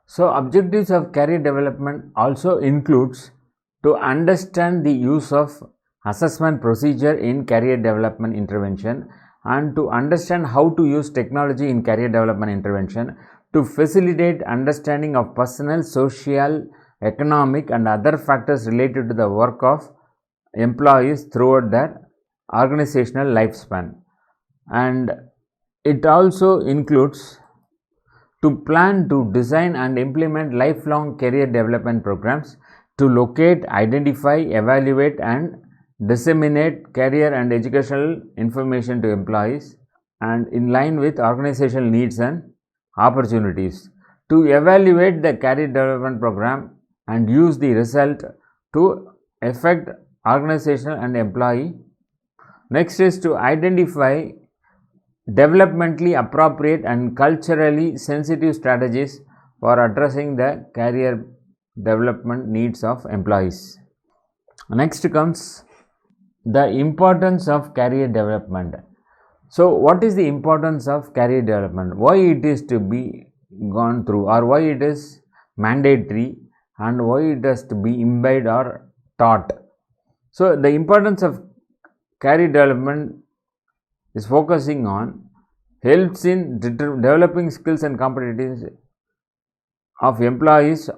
So objectives of career development also includes to understand the use of assessment procedure in career development intervention, and to understand how to use technology in career development intervention, to facilitate understanding of personal, social, economic and other factors related to the work of employees throughout their organizational lifespan. And it also includes to plan, to design and implement lifelong career development programs, to locate, identify, evaluate and disseminate career and educational information to employees and in line with organizational needs and opportunities, to evaluate the career development program and use the result to affect organizational and employee. Next is to identify developmentally appropriate and culturally sensitive strategies for addressing the career development needs of employees. Next comes the importance of career development. So what is the importance of career development? Why it is to be gone through, or why it is mandatory, and why it has to be imbibed or taught? So the importance of career development is focusing on helps in developing skills and competencies of employees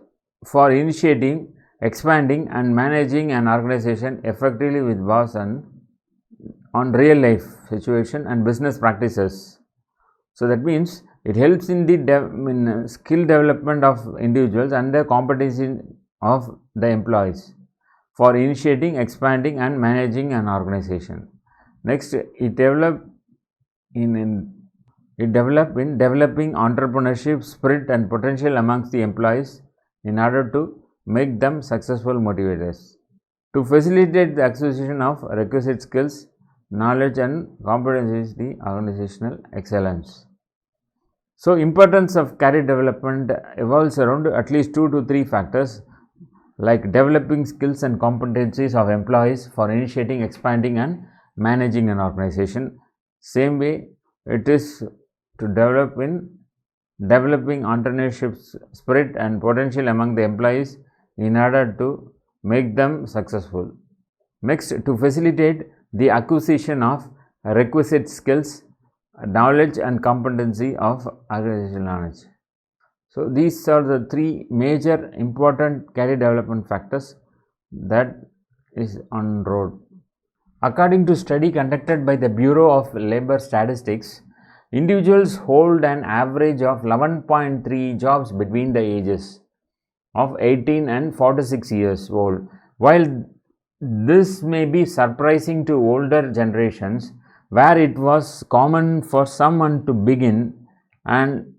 for initiating, expanding and managing an organization effectively with boss and on real life situation and business practices. So that means it helps in the skill development of individuals and the competency of the employees for initiating, expanding and managing an organization. Next, it develop in developing entrepreneurship spirit and potential amongst the employees in order to make them successful motivators, to facilitate the acquisition of requisite skills, knowledge and competencies, the organizational excellence. So importance of career development evolves around at least 2 to 3 factors, like developing skills and competencies of employees for initiating, expanding and managing an organization. Same way it is to developing entrepreneurship spirit and potential among the employees in order to make them successful. Next, to facilitate the acquisition of requisite skills, knowledge and competency of organizational knowledge. So these are the 3 major important career development factors that is on road. According to study conducted by the Bureau of Labor Statistics, individuals hold an average of 11.3 jobs between the ages of 18 and 46 years old. While this may be surprising to older generations, where it was common for someone to begin and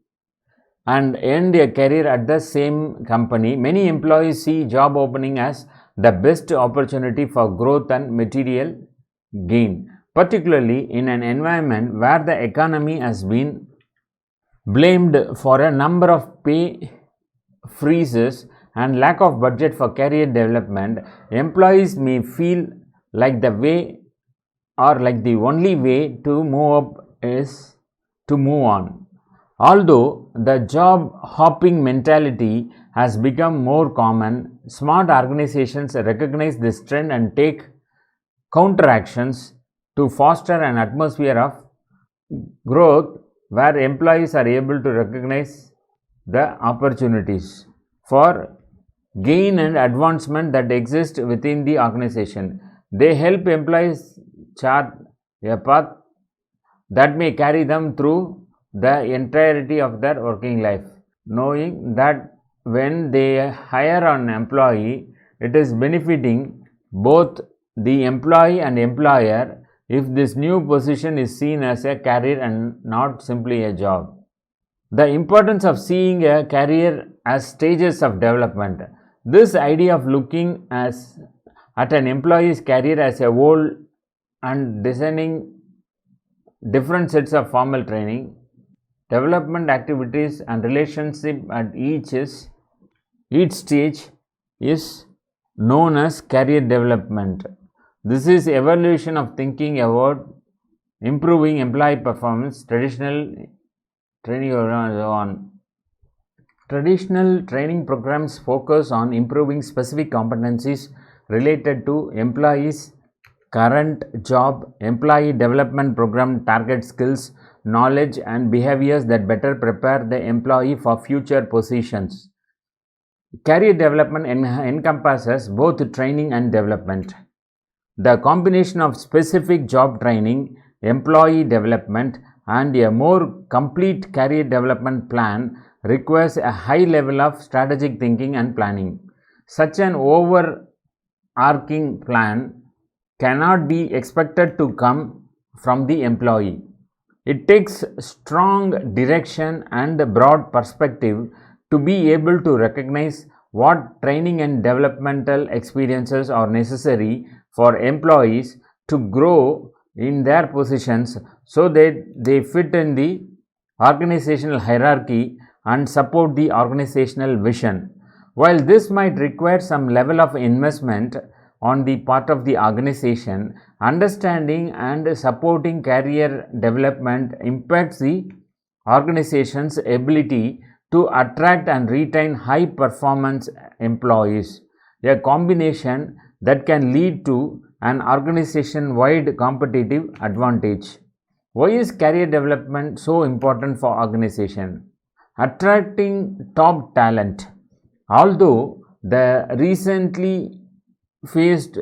end a career at the same company, many employees see job opening as the best opportunity for growth and material gain, particularly in an environment where the economy has been blamed for a number of pay freezes and lack of budget for career development. Employees may feel like the way or like the only way to move up is to move on. Although the job hopping mentality has become more common, smart organizations recognize this trend and take counteractions to foster an atmosphere of growth where employees are able to recognize the opportunities for gain and advancement that exist within the organization. They help employees chart a path that may carry them through the entirety of their working life, knowing that when they hire an employee, it is benefiting both the employee and employer if this new position is seen as a career and not simply a job. The importance of seeing a career as stages of development. This idea of looking at an employee's career as a whole and designing different sets of formal training, development activities and relationship at each stage is known as career development. This is evolution of thinking about improving employee performance, traditional training on. Traditional training programs focus on improving specific competencies related to employees' current job. Employee development program target skills, knowledge, and behaviors that better prepare the employee for future positions. Career development encompasses both training and development. The combination of specific job training, employee development, and a more complete career development plan requires a high level of strategic thinking and planning. Such an overarching plan cannot be expected to come from the employee. It takes strong direction and a broad perspective to be able to recognize what training and developmental experiences are necessary for employees to grow in their positions so that they fit in the organizational hierarchy and support the organizational vision. While this might require some level of investment on the part of the organization, understanding and supporting career development impacts the organization's ability to attract and retain high performance employees, a combination that can lead to an organization wide competitive advantage. Why is career development so important for organization? Attracting top talent. Although the recently faced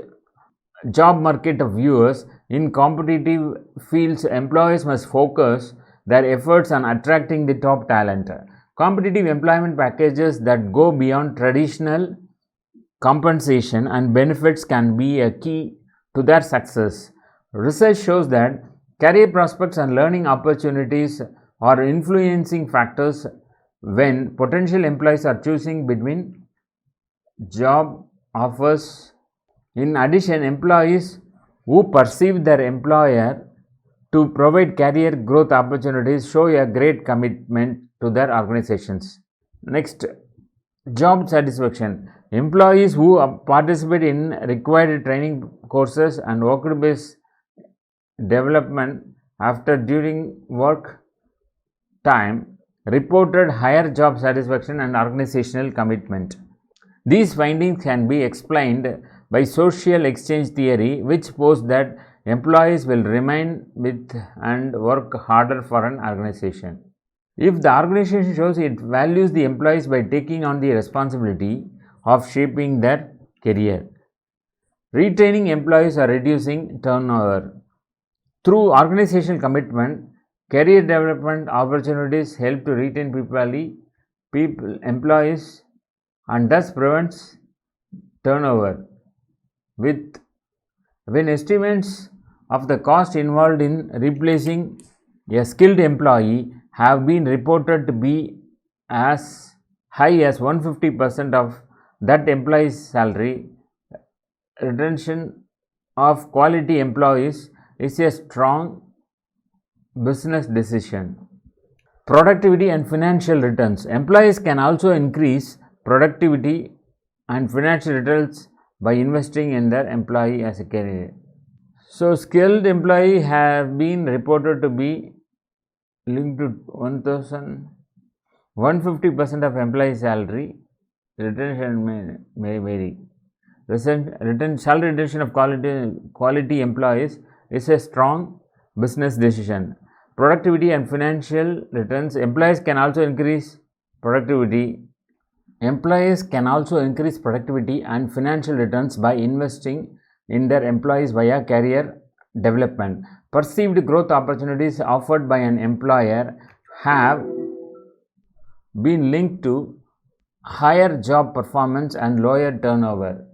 job market of viewers in competitive fields, employers must focus their efforts on attracting the top talent. Competitive employment packages that go beyond traditional compensation and benefits can be a key to their success. Research shows that career prospects and learning opportunities are influencing factors when potential employees are choosing between job offers. In addition, employees who perceive their employer to provide career growth opportunities show a great commitment to their organizations. Next, job satisfaction. Employees who participate in required training courses and work-based development after during work time reported higher job satisfaction and organizational commitment. These findings can be explained by social exchange theory, which posits that employees will remain with and work harder for an organization if the organization shows it values the employees by taking on the responsibility of shaping their career. Retaining employees or reducing turnover. Through organizational commitment, career development opportunities help to retain employees and thus prevents turnover. When estimates of the cost involved in replacing a skilled employee have been reported to be as high as 150% of that employee's salary, retention of quality employees is a strong business decision. Productivity and financial returns. Employees can also increase productivity and financial returns by investing in their employee as a career. So, skilled employees have been reported to be linked to 150% of employee salary. Retention may vary. Salary retention of quality employees is a strong business decision. Productivity and financial returns. Employees can also increase productivity and financial returns by investing in their employees via career development. Perceived growth opportunities offered by an employer have been linked to higher job performance and lower turnover.